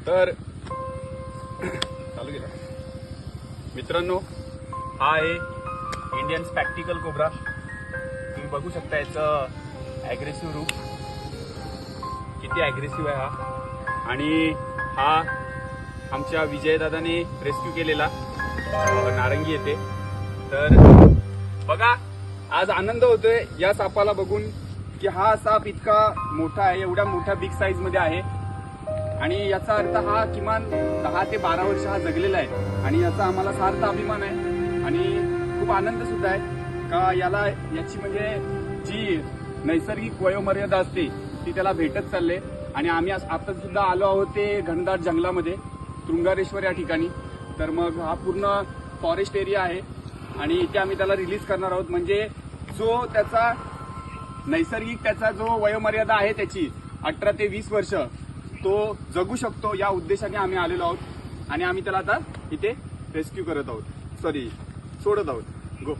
तर चालू केलं मित्रांनो, हा आहे इंडियन स्पॅक्टिकल कोब्रा। तुम्ही बघू शकता याचं ॲग्रेसिव्ह रूप किती ॲग्रेसिव्ह आहे हा। आणि हा आमच्या विजयदादाने रेस्क्यू केलेला नारंगी येते। तर बघा, आज आनंद होतोय या सापाला बघून की हा साप इतका मोठा आहे, एवढ्या मोठ्या बिग साईज मध्ये आहे। आणि याचा अर्थ हा किमान 10 ते 12 वर्ष हा जगलेला आहे आणि याचा आम्हाला सार्थ अभिमान आहे आणि खूप आनंद सुद्धा आहे का याला याची म्हणजे जी नैसर्गिक वयोमर्यादा असते ती त्याला भेटत चालले। आणि आम्ही आता सुद्धा आलो आहोत ते घनदाट जंगलामध्ये, तृंगारेश्वर या ठिकाणी। तर मग हा पूर्ण फॉरेस्ट एरिया आहे आणि इथे आम्ही त्याला रिलीज करणार आहोत। म्हणजे जो त्याचा नैसर्गिक त्याचा जो वयोमर्यादा आहे त्याची 18 ते 20 वर्ष तो जगू शकतो, या उद्देशाने आम्ही आलेलो आहोत। आणि आम्ही त्याला आता इथे रेस्क्यू करत आहोत, सोडत आहोत। गो।